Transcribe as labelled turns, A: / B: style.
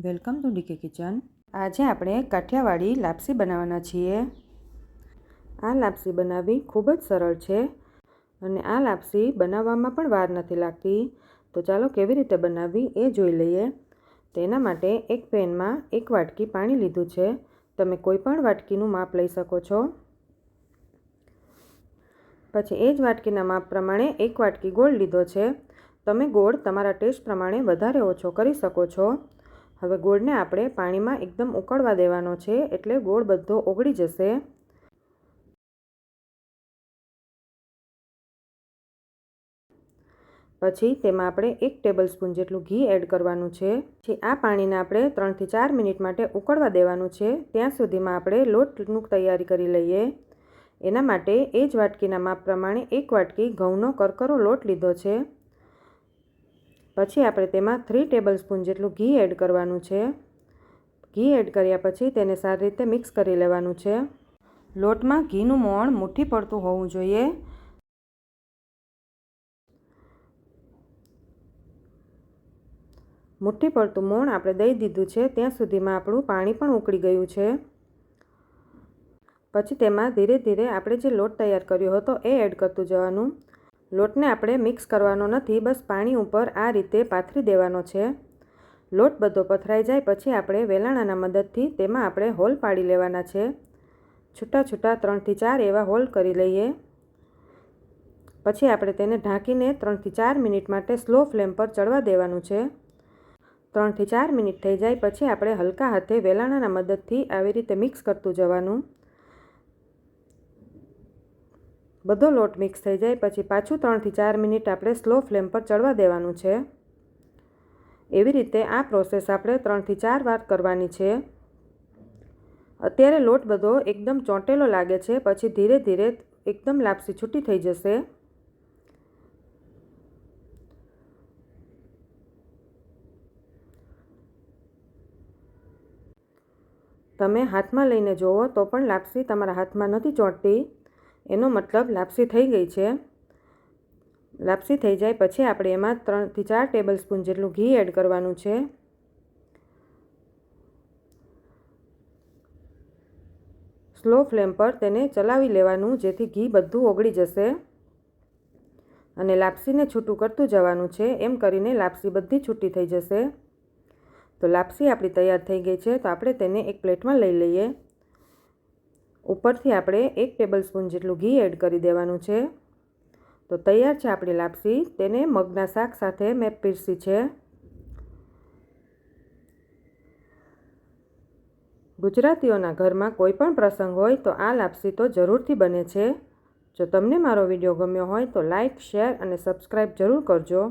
A: Welcome to decay kitchen. આજે આપણે કાઠિયાવાડી લાપસી બનાવવાના છીએ। આ લાપસી બનાવવી ખૂબ જ સરળ છે અને આ લાપસી બનાવવામાં પણ વાર નથી લાગતી। તો ચાલો કેવી રીતે બનાવવી એ જોઈ લઈએ। તેના માટે એક પેનમાં 1 વાટકી પાણી લીધું છે। તમે કોઈ પણ વાટકીનું માપ લઈ શકો છો। પછી એ જ વાટકીના માપ પ્રમાણે 1 વાટકી ગોળ લીધો છે। તમે ગોળ તમારા ટેસ્ટ પ્રમાણે વધારે ઓછો કરી શકો છો। હવે ગોળને આપણે પાણીમાં એકદમ ઉકળવા દેવાનો છે, એટલે ગોળ બધો ઓગળી જશે। પછી તેમાં આપણે 1 ટેબલસ્પૂન જેટલું ઘી એડ કરવાનું છે। પછી આ પાણીને આપણે 3 થી 4 મિનિટ માટે ઉકળવા દેવાનું છે। ત્યાં સુધીમાં આપણે લોટની તૈયારી કરી લઈએ। એના માટે એ જ વાટકીના માપ પ્રમાણે 1 વાટકી ઘઉંનો કરકરો લોટ લીધો છે। પછી આપણે તેમાં 3 ટેબલસ્પૂન જેટલું ઘી એડ કરવાનું છે। ઘી એડ કર્યા પછી તેને સારી રીતે મિક્સ કરી લેવાનું છે। લોટમાં ઘીનું મોણ મુઠ્ઠી પડતું હોવું જોઈએ। મુઠ્ઠી પડતું મોણ આપણે દઈ દીધું છે। ત્યાં સુધીમાં આપણું પાણી પણ ઉકળી ગયું છે। પછી તેમાં ધીરે ધીરે આપણે જે લોટ તૈયાર કર્યો હતો એ એડ કરતું જવાનું। લોટને આપણે મિક્સ કરવાનો નથી, બસ પાણી ઉપર આ રીતે પાથરી દેવાનો છે। લોટ બધો પથરાઈ જાય પછી આપણે વેલણાના મદદથી તેમાં આપણે હોલ પાડી લેવાના છે। છૂટા છૂટા 3 થી 4 એવા હોલ કરી લઈએ। પછી આપણે તેને ઢાંકીને 3 થી 4 મિનિટ માટે સ્લો ફ્લેમ પર ચડવા દેવાનું છે। 3 થી 4 મિનિટ થઈ જાય પછી આપણે હલકા હાથે વેલણાના મદદથી આવી રીતે મિક્સ કરતું જવાનું। બધો લોટ મિક્સ થઈ જાય પછી પાછું 3 થી 4 મિનિટ આપણે સ્લો ફ્લેમ પર ચડવા દેવાનું છે। એવી રીતે આ પ્રોસેસ આપણે 3 થી 4 વાર કરવાની છે। અત્યારે લોટ બધો એકદમ ચોંટેલો લાગે છે, પછી ધીરે ધીરે એકદમ લાપસી છૂટી થઈ જશે। તમે હાથમાં લઈને જોવો તો પણ લાપસી તમારા હાથમાં નથી ચોંટતી, એનો મતલબ લાપસી થઈ ગઈ છે। લાપસી થઈ જાય પછી આપણે એમાં 3 થી 4 ટેબલસ્પૂન જેટલું ઘી એડ કરવાનું છે। સ્લો ફ્લેમ પર તેને ચલાવી લેવાનું, જેથી ઘી બધું ઓગળી જશે અને લાપસીને છૂટું કરતું જવાનું છે। એમ કરીને લાપસી બધી છૂટી થઈ જશે। તો લાપસી આપણી તૈયાર થઈ ગઈ છે, તો આપણે તેને એક પ્લેટમાં લઈ લઈએ। ઉપરથી આપણે 1 ટેબલસ્પૂન જેટલું ઘી એડ કરી દેવાનું છે। તો તૈયાર છે આપણી લાપસી। તેને મગના શાક સાથે મેં પીરસી છે। ગુજરાતીઓના ઘરમાં કોઈ પણ પ્રસંગ હોય તો આ લાપસી તો જરૂરથી બને છે। જો તમને મારો વિડીયો ગમ્યો હોય તો લાઈક, શેર અને સબસ્ક્રાઈબ જરૂર કરજો।